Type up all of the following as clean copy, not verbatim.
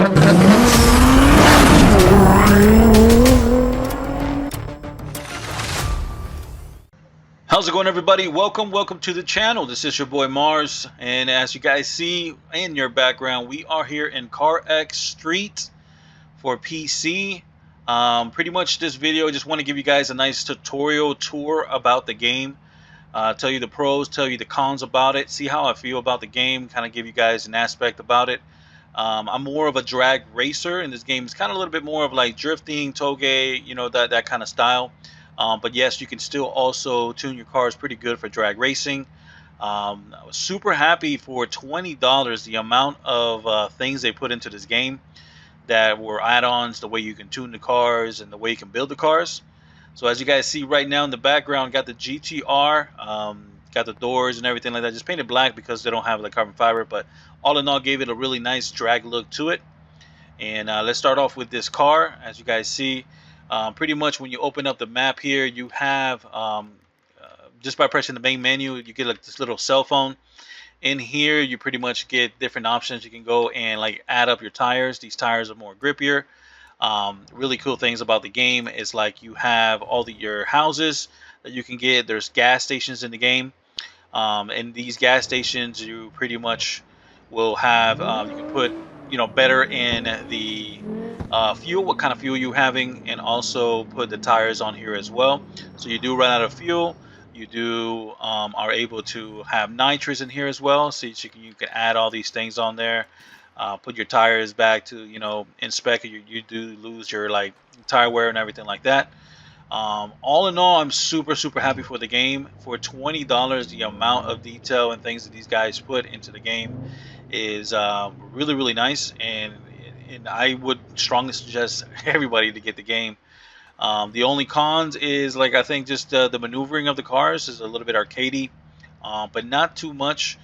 How's it going, everybody? Welcome to the channel. This is your boy Mars, and as you guys see in your background, we are here in CarX Street for PC. Pretty much this video, I just want to give you guys a nice tutorial tour about the game. Tell you the pros, tell you the cons about it, see how I feel about the game, kind of give you guys an aspect about it. I'm more of a drag racer, and this game is kind of a little bit more of like drifting, toge, you know, that kind of style. But yes, you can still also tune your cars pretty good for drag racing. I was super happy for $20, the amount of things they put into this game that were add-ons, the way you can tune the cars and the way you can build the cars. So as you guys see right now in the background, got the GTR, got the doors and everything like that. Just painted black because they don't have like carbon fiber, but all in all gave it a really nice drag look to it. And let's start off with this car. As you guys see, pretty much when you open up the map here, you have just by pressing the main menu, you get like this little cell phone. In here, you pretty much get different options. You can go and like add up your tires. These tires are more grippier. Really cool things about the game is like you have all your houses that you can get. There's gas stations in the game. And these gas stations, you pretty much will have, you can put, you know, better in the fuel, what kind of fuel you're having, and also put the tires on here as well. So you do run out of fuel. You do are able to have nitrous in here as well, so you can add all these things on there. Put your tires back to, you know, inspect. You do lose your like tire wear and everything like that. All in all, I'm super happy for the game. For $20, the amount of detail and things that these guys put into the game is really nice, and I would strongly suggest everybody to get the game. The only cons is, like, I think just the maneuvering of the cars is a little bit arcadey, but not too much.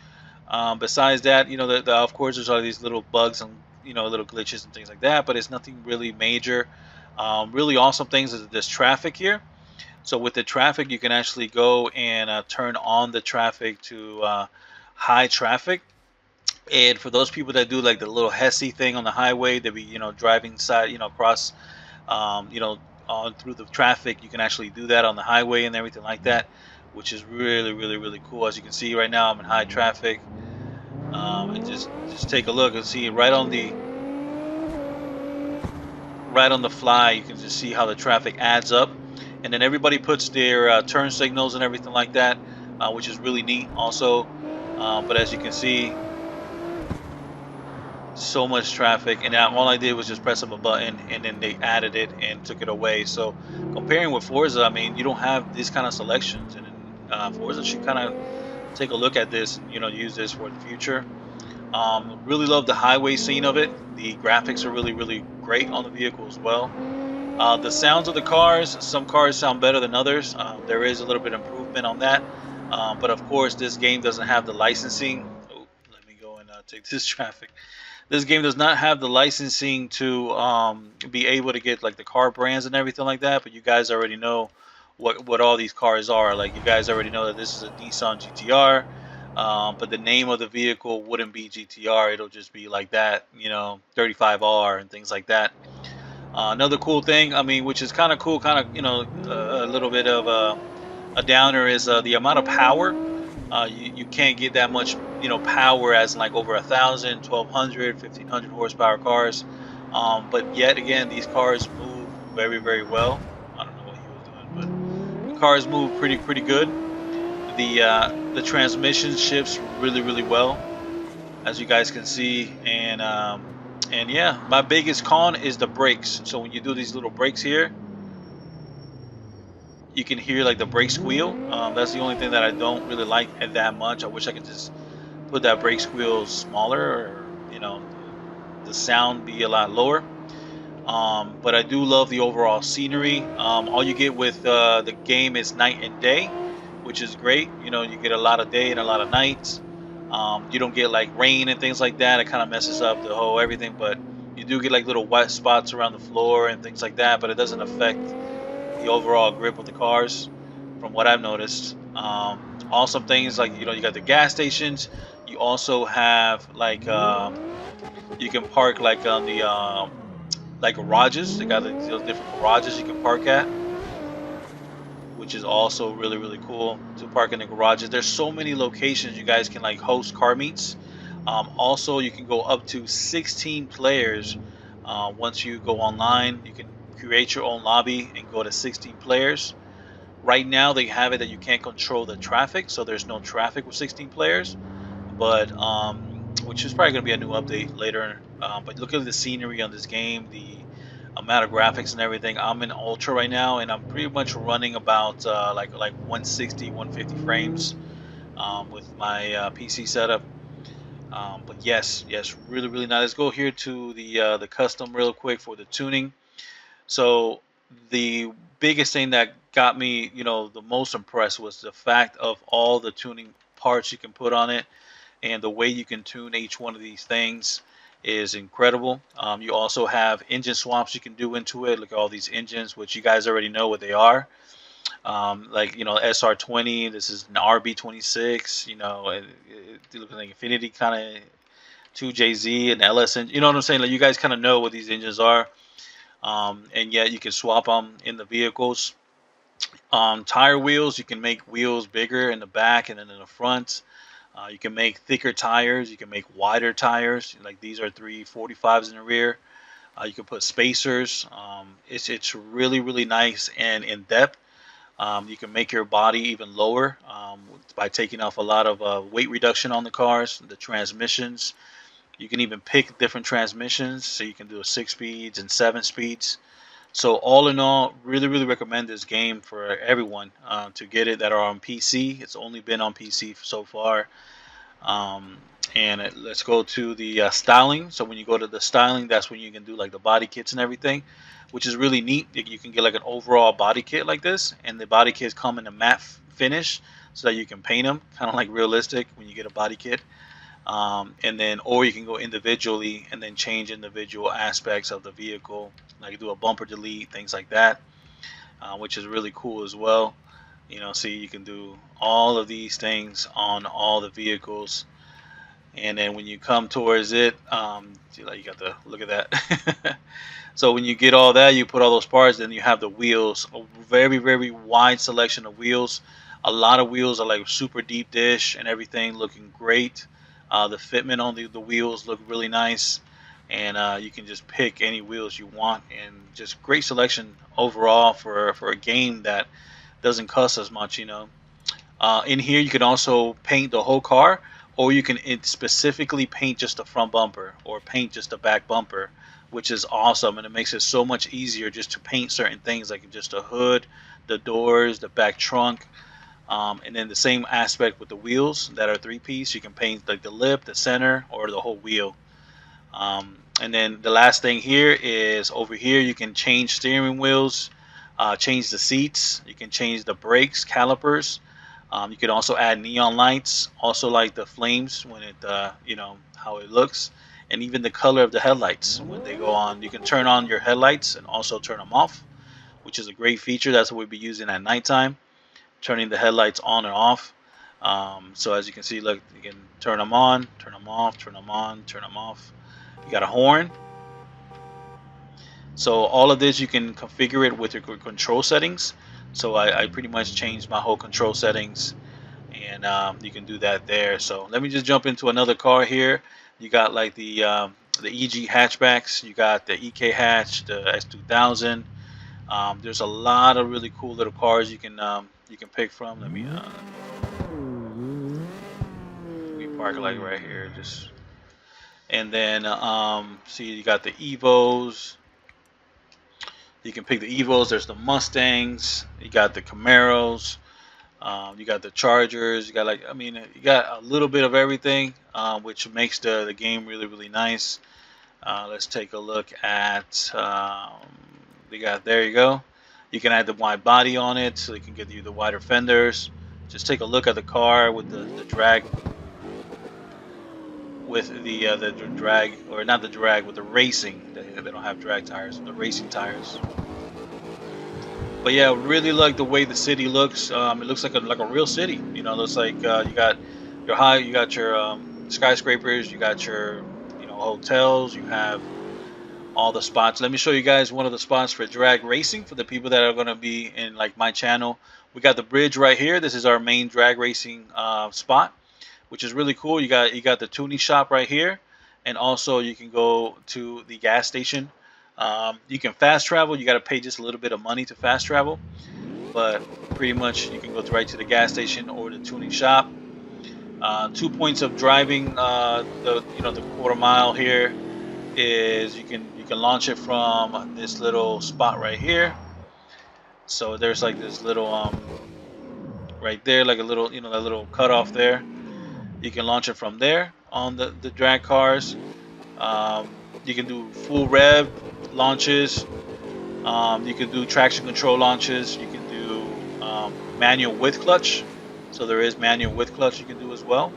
Besides that, you know, of course there's all these little bugs and, you know, little glitches and things like that, but it's nothing really major. Really awesome things is this traffic here. So with the traffic, you can actually go and turn on the traffic to high traffic. And for those people that do like the little Hesse thing on the highway, they be, you know, driving side, you know, across, you know, on through the traffic, you can actually do that on the highway and everything like that, which is really cool. As you can see right now, I'm in high traffic, and just take a look and see right on the fly. You can just see how the traffic adds up, and then everybody puts their turn signals and everything like that, which is really neat also. But as you can see, so much traffic, and all I did was just press up a button and then they added it and took it away. So comparing with Forza, I mean, you don't have these kind of selections, and Forza should kind of take a look at this and, you know, use this for the future. Really love the highway scene of it. The graphics are really great on the vehicle as well. The sounds of the cars, some cars sound better than others. There is a little bit of improvement on that, but of course this game doesn't have the licensing. Oh, let me go and take this traffic. This game does not have the licensing to be able to get like the car brands and everything like that, but you guys already know what all these cars are. Like, you guys already know that this is a Nissan GTR, but the name of the vehicle wouldn't be GTR. It'll just be like that, you know, 35R and things like that. Another cool thing, I mean, which is kind of cool, kind of, you know, a little bit of a downer, is the amount of power. You can't get that much, you know, power as like over 1,000, 1,200, 1,500 horsepower cars. But yet again, these cars move very well. I don't know what he was doing, but the cars move pretty good. The transmission shifts really well, as you guys can see, and yeah, my biggest con is the brakes. So when you do these little brakes here, you can hear like the brake squeal. That's the only thing that I don't really like that much. I wish I could just put that brake squeal smaller, or, you know, the sound be a lot lower. But I do love the overall scenery. All you get with the game is night and day, which is great. You know, you get a lot of day and a lot of nights. You don't get like rain and things like that. It kind of messes up the whole everything, but you do get like little wet spots around the floor and things like that, but it doesn't affect the overall grip of the cars, from what I've noticed. Awesome things like, you know, you got the gas stations. You also have like You can park like on the like garages. They got like, those different garages you can park at, which is also really cool to park in the garages. There's so many locations you guys can like host car meets. Also, you can go up to 16 players. Once you go online, you can create your own lobby and go to 16 players. Right now, they have it that you can't control the traffic, so there's no traffic with 16 players. But which is probably going to be a new update later. But look at the scenery on this game, the amount of graphics and everything. I'm in ultra right now, and I'm pretty much running about like 160, 150 frames with my PC setup. But yes, really nice. Let's go here to the custom real quick for the tuning. So the biggest thing that got me, the most impressed was the fact of all the tuning parts you can put on it, and the way you can tune each one of these things is incredible. You also have engine swaps you can do into it. Look at all these engines, which you guys already know what they are. Like SR20. This is an RB26. It looks like Infinity kind of 2JZ and LS engine. You know what I'm saying? Like you guys kind of know what these engines are. And yet you can swap them in the vehicles. Tire wheels, you can make wheels bigger in the back and then in the front. You can make thicker tires. You can make wider tires. Like these are 345s in the rear. You can put spacers. It's really nice and in depth. You can make your body even lower by taking off a lot of weight reduction on the cars. The transmissions. You can even pick different transmissions, so you can do 6 speeds and 7 speeds. So all in all, really recommend this game for everyone to get it that are on PC. It's only been on PC so far. Um, let's go to the styling. So when you go to the styling, that's when you can do like the body kits and everything, which is really neat. You can get like an overall body kit like this, and the body kits come in a matte finish so that you can paint them, kind of like realistic when you get a body kit. And then, or you can go individually and then change individual aspects of the vehicle, like do a bumper delete, things like that, which is really cool as well. See, you can do all of these things on all the vehicles. And then when you come towards it, you got to look at that. So when you get all that, you put all those parts, then you have the wheels, a very wide selection of wheels. A lot of wheels are like super deep dish and everything, looking great. The fitment on the wheels look really nice, and you can just pick any wheels you want, and just great selection overall for a game that doesn't cost as much. In here, you can also paint the whole car, or you can specifically paint just the front bumper or paint just the back bumper, which is awesome. And it makes it so much easier just to paint certain things like just the hood, the doors, the back trunk. And then the same aspect with the wheels that are three-piece. You can paint like the lip, the center, or the whole wheel. And then the last thing here is over here you can change steering wheels, change the seats, you can change the brakes, calipers. You can also add neon lights, also like the flames when it, how it looks, and even the color of the headlights when they go on. You can turn on your headlights and also turn them off, which is a great feature. That's what we'll be using at nighttime, turning the headlights on and off. So as you can see, look, you can turn them on, turn them off, turn them on, turn them off. You got a horn. So all of this you can configure it with your control settings. So I pretty much changed my whole control settings, and you can do that there. So let me just jump into another car here. You got like the EG hatchbacks. You got the EK hatch, the S2000. There's a lot of really cool little cars you can pick from. Let me park like right here, just, and then see, you got the Evos. You can pick the Evos. There's the Mustangs. You got the Camaros. You got the Chargers. You got you got a little bit of everything, which makes the game really nice. Let's take a look at. There you go. You can add the wide body on it, so you can get you the wider fenders. Just take a look at the car with the drag, with the drag, or not the drag, with the racing. They don't have drag tires, the racing tires. But yeah, really like the way the city looks. It looks like a real city. Looks like you got your skyscrapers. You got your hotels. You have all the spots. Let me show you guys one of the spots for drag racing for the people that are going to be in like my channel. We got the bridge right here. This is our main drag racing spot, which is really cool. You got the tuning shop right here, and also you can go to the gas station. You can fast travel. You got to pay just a little bit of money to fast travel, but pretty much you can go right to the gas station or the tuning shop. 2 points of driving. The quarter mile here is you can launch it from this little spot right here. So there's like this little right there, like a little that little cutoff there. You can launch it from there on the drag cars. You can do full rev launches. You can do traction control launches. You can do manual with clutch. So there is manual with clutch you can do as well.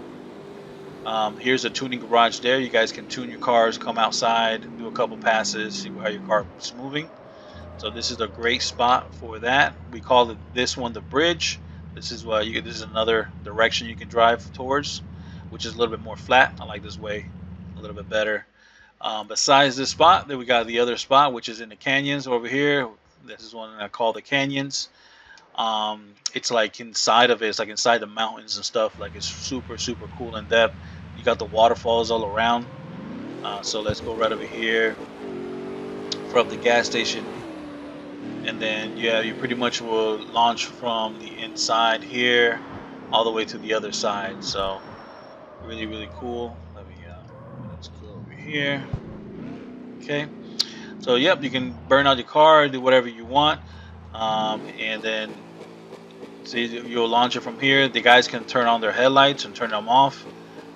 Here's a tuning garage there. You guys can tune your cars, come outside, do a couple passes, see how your car is moving. So this is a great spot for that. We call this one the bridge. This is this is another direction you can drive towards, which is a little bit more flat. I like this way a little bit better. Besides this spot, then we got the other spot, which is in the canyons over here. This is one I call the canyons. It's like inside of it. It's like inside the mountains and stuff. Like it's super cool in depth. You got the waterfalls all around. So let's go right over here from the gas station, and then yeah, you pretty much will launch from the inside here all the way to the other side. So really cool. Let's go over here. Okay. So yep, you can burn out your car, do whatever you want, and then see you'll launch it from here. The guys can turn on their headlights and turn them off,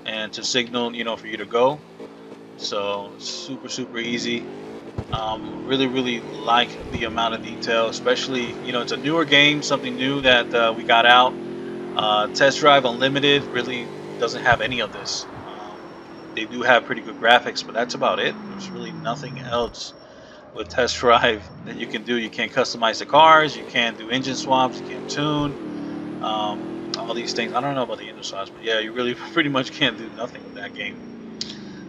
and to signal for you to go. So super easy. Really like the amount of detail, especially it's a newer game, something new that we got out. Test Drive Unlimited really doesn't have any of this. They do have pretty good graphics, but that's about it. There's really nothing else with Test Drive that you can do. You can't customize the cars, you can't do engine swaps, you can't tune, all these things. I don't know about the engine swaps, but yeah, you really pretty much can't do nothing with that game.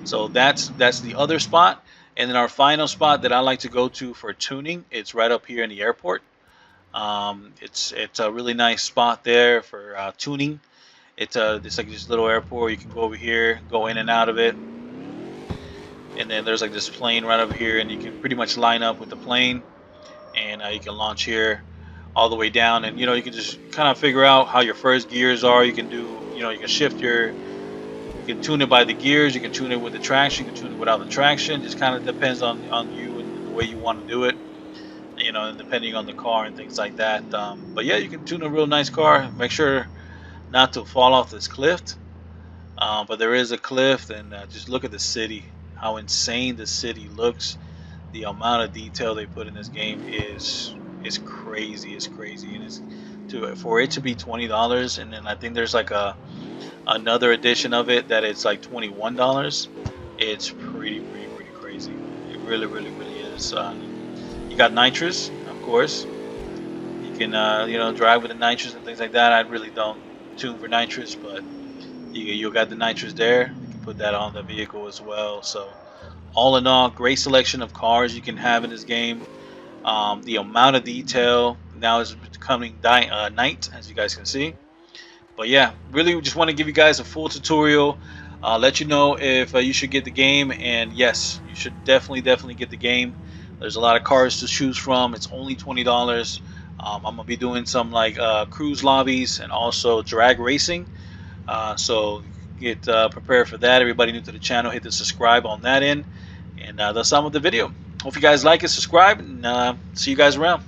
So that's the other spot. And then our final spot that I like to go to for tuning, it's right up here in the airport. It's a really nice spot there for tuning. It's like this little airport. You can go over here, go in and out of it. And then there's like this plane right over here, and you can pretty much line up with the plane, and you can launch here all the way down. And you can just kind of figure out how your first gears are. You can do you can shift you can tune it by the gears, you can tune it with the traction, you can tune it without the traction. Just kind of depends on you and the way you want to do it, and depending on the car and things like that. But yeah, you can tune a real nice car. Make sure not to fall off this cliff, but there is a cliff. And just look at the city, how insane the city looks. The amount of detail they put in this game is crazy. It's crazy, and for it to be $20, and then I think there's like another edition of it that it's like $21. It's pretty crazy. It really is. You got nitrous, of course. You can drive with the nitrous and things like that. I really don't tune for nitrous, but you got the nitrous there. You can put that on the vehicle as well. So all in all, great selection of cars you can have in this game. The amount of detail now is becoming night, as you guys can see. But yeah, really just want to give you guys a full tutorial, let you know if you should get the game. And yes, you should definitely get the game. There's a lot of cars to choose from. It's only $20. I'm gonna be doing some like cruise lobbies and also drag racing. So get prepared for that. Everybody new to the channel, hit the subscribe on that end. And that's all with the video. Hope you guys like it, subscribe, and see you guys around.